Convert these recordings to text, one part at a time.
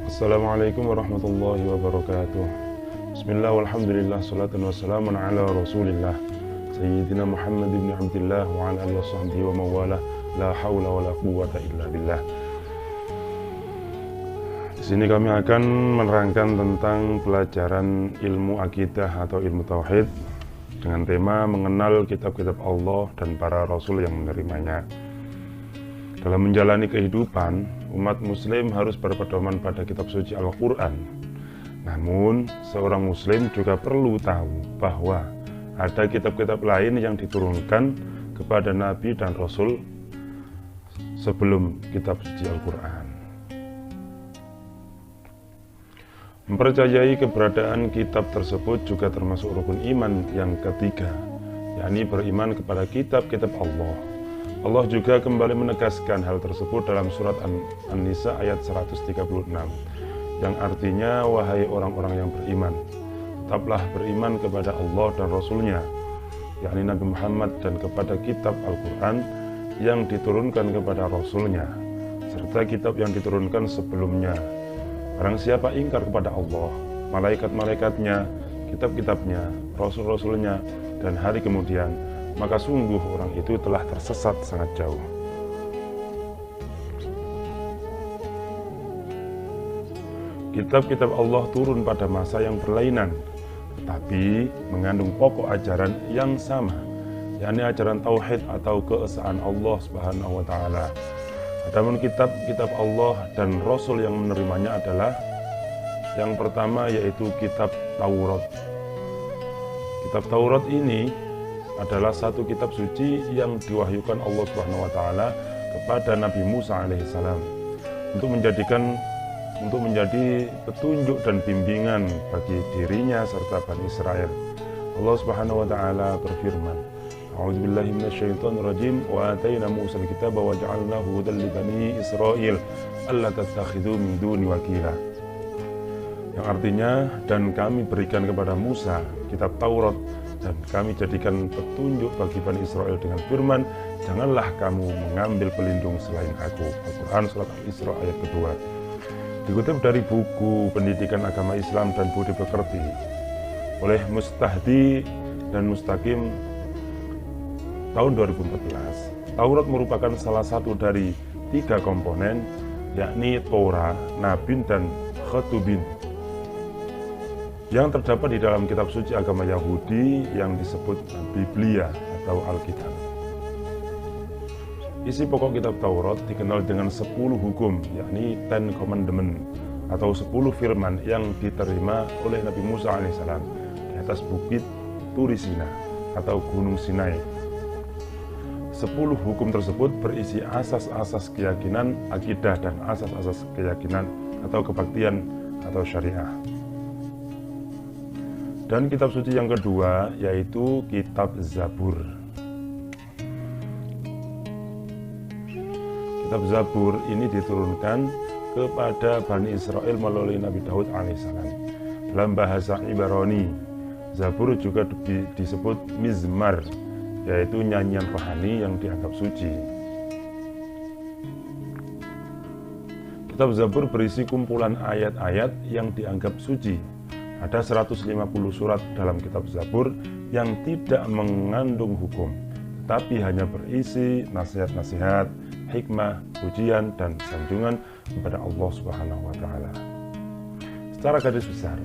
Assalamualaikum warahmatullahi wabarakatuh. Bismillah walhamdulillah salatu wassalamu ala rasulillah Sayyidina Muhammad ibn Abdillah wa ala alihi wa sahbihi wa mawalah. La hawla wa la quwwata illa billah. Di sini kami akan menerangkan tentang pelajaran ilmu akidah atau ilmu tauhid dengan tema mengenal kitab-kitab Allah dan para rasul yang menerimanya. Dalam menjalani kehidupan, umat muslim harus berpedoman pada kitab suci Al-Quran. Namun, seorang muslim juga perlu tahu bahwa ada kitab-kitab lain yang diturunkan kepada Nabi dan Rasul sebelum kitab suci Al-Quran. Mempercayai keberadaan kitab tersebut juga termasuk rukun iman yang ketiga, yakni beriman kepada kitab-kitab Allah. Allah juga kembali menegaskan hal tersebut dalam surat An-Nisa ayat 136 yang artinya, wahai orang-orang yang beriman, tetaplah beriman kepada Allah dan Rasulnya, yakni Nabi Muhammad, dan kepada kitab Al-Quran yang diturunkan kepada Rasulnya serta kitab yang diturunkan sebelumnya. Barang siapa ingkar kepada Allah, malaikat-malaikatnya, kitab-kitabnya, rasul-rasulnya, dan hari kemudian, maka sungguh orang itu telah tersesat sangat jauh. Kitab-kitab Allah turun pada masa yang berlainan, tetapi mengandung pokok ajaran yang sama, yakni ajaran tauhid atau keesaan Allah Subhanahu wa taala. Adapun kitab-kitab Allah dan Rasul yang menerimanya adalah yang pertama, yaitu kitab Taurat. Kitab Taurat ini adalah satu kitab suci yang diwahyukan Allah Subhanahu wa taala kepada Nabi Musa alaihissalam untuk menjadi petunjuk dan bimbingan bagi dirinya serta Bani Israel. Allah Subhanahu wa taala berfirman, A'udzubillahi minasyaitonirrajim, wa atayna Musa al-kitaba wa ja'alnahu hudan li bani Israil alla tattakhidhu min duni wakila. Yang artinya, dan kami berikan kepada Musa kitab Taurat dan kami jadikan petunjuk bagi Bani Israel dengan firman, janganlah kamu mengambil pelindung selain aku. Al-Quran surat Al-Isra ayat kedua. Dikutip dari buku Pendidikan Agama Islam dan Budi Pekerti oleh Mustahdi dan Mustaqim tahun 2014. Taurat merupakan salah satu dari 3 komponen, yakni Torah, Nabin, dan Khatubin, yang terdapat di dalam kitab suci agama Yahudi yang disebut Biblia atau Alkitab. Isi pokok kitab Taurat dikenal dengan 10 hukum, yakni 10 Commandment atau 10 firman yang diterima oleh Nabi Musa alaihissalam di atas bukit Turi Sina atau Gunung Sinai. 10 hukum tersebut berisi asas-asas keyakinan, akidah, dan asas-asas keyakinan atau kebaktian atau syariah. Dan kitab suci yang kedua yaitu kitab Zabur. Kitab Zabur ini diturunkan kepada Bani Israel melalui Nabi Daud alaihissalam. Dalam bahasa Ibrani, Zabur juga disebut Mizmar, yaitu nyanyian rohani yang dianggap suci. Kitab Zabur berisi kumpulan ayat-ayat yang dianggap suci. Ada 150 surat dalam kitab Zabur yang tidak mengandung hukum, tapi hanya berisi nasihat-nasihat, hikmah, pujian, dan sanjungan kepada Allah Subhanahu wa taala. Secara garis besar,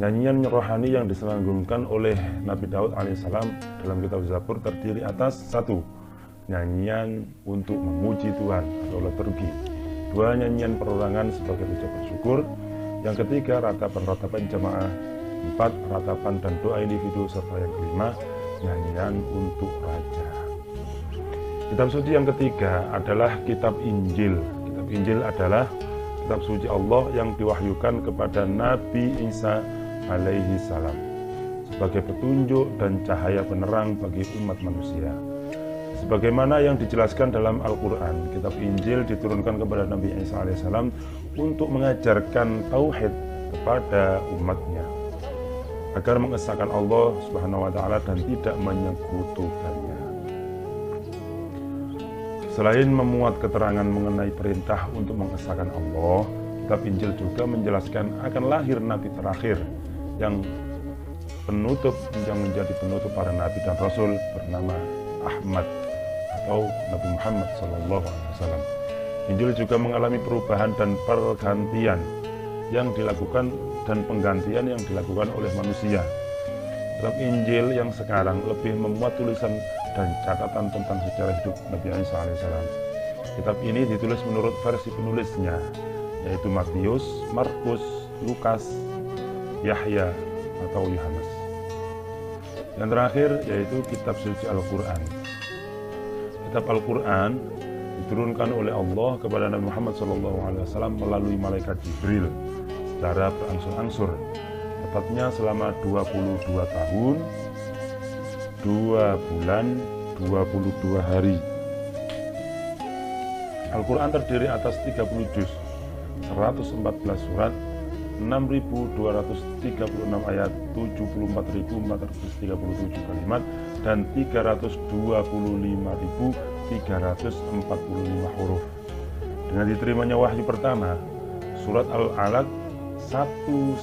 nyanyian rohani yang diselanggungkan oleh Nabi Daud alaihissalam dalam kitab Zabur terdiri atas 1. Nyanyian untuk memuji Tuhan atau liturgi. 2. Nyanyian perorangan sebagai ucapan syukur. Yang ketiga, ratapan-ratapan jamaah. 4. Ratapan dan doa individu. Serta yang kelima, nyanyian untuk raja. Kitab suci yang ketiga adalah kitab Injil. Kitab Injil adalah kitab suci Allah yang diwahyukan kepada Nabi Isa alaihi salam sebagai petunjuk dan cahaya penerang bagi umat manusia. Sebagaimana yang dijelaskan dalam Al-Quran, kitab Injil diturunkan kepada Nabi Isa alaihissalam untuk mengajarkan tauhid kepada umatnya agar mengesahkan Allah Subhanahu wa taala dan tidak menyekutukannya. Selain memuat keterangan mengenai perintah untuk mengesahkan Allah, Kitab Injil juga menjelaskan akan lahir nabi terakhir yang menjadi penutup para nabi dan rasul bernama Ahmad atau Nabi Muhammad SAW. Injil juga mengalami perubahan dan pergantian yang dilakukan dan penggantian yang dilakukan oleh manusia. Dalam Injil yang sekarang lebih memuat tulisan dan catatan tentang sejarah hidup Nabi Isa alaihissalam. Kitab ini ditulis menurut versi penulisnya, yaitu Matius, Markus, Lukas, Yahya atau Yohanes. Yang terakhir yaitu kitab suci Al-Quran. Kitab Al-Quran diturunkan oleh Allah kepada Nabi Muhammad SAW melalui malaikat Jibril secara berangsur-angsur, tepatnya selama 22 tahun, 2 bulan, 22 hari. Al-Quran terdiri atas 30 juz, 114 surat, 6.236 ayat, 74.437 kalimat, dan 325.345 huruf. Dengan diterimanya wahyu pertama, surat Al-Alaq 1-5,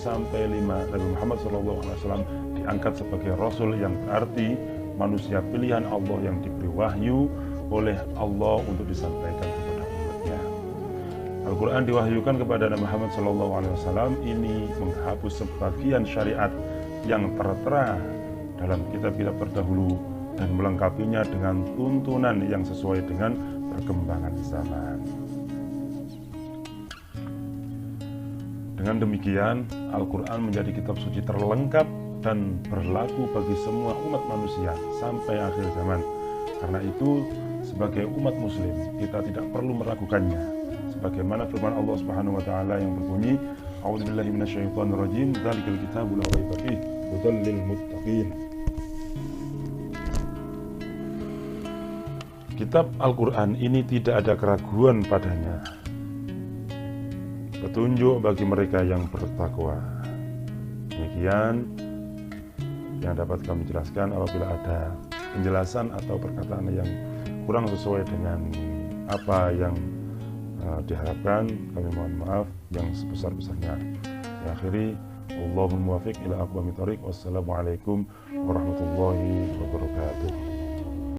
Nabi Muhammad SAW diangkat sebagai Rasul, yang berarti manusia pilihan Allah yang diberi wahyu oleh Allah untuk disampaikan kepada umatnya. Al-Quran diwahyukan kepada Nabi Muhammad SAW ini menghapus sebagian syariat yang tertera dalam kitab-kitab terdahulu dan melengkapinya dengan tuntunan yang sesuai dengan perkembangan zaman. Dengan demikian, Al-Quran menjadi kitab suci terlengkap dan berlaku bagi semua umat manusia sampai akhir zaman. Karena itu, sebagai umat muslim, kita tidak perlu meragukannya. Sebagaimana firman Allah Subhanahu wa taala yang berbunyi, A'udzubillahi minasyaitonirrajim, dzalikal kitabu la raiba fihi hudal lil muttaqin. Kitab Al-Quran ini tidak ada keraguan padanya, petunjuk bagi mereka yang bertakwa. Demikian yang dapat kami jelaskan. Apabila ada penjelasan atau perkataan yang kurang sesuai dengan apa yang diharapkan, kami mohon maaf yang sebesar-besarnya. Akhiri, Allahumma muwaffiq ila aqwamit thoriq. Wassalamualaikum warahmatullahi wabarakatuh.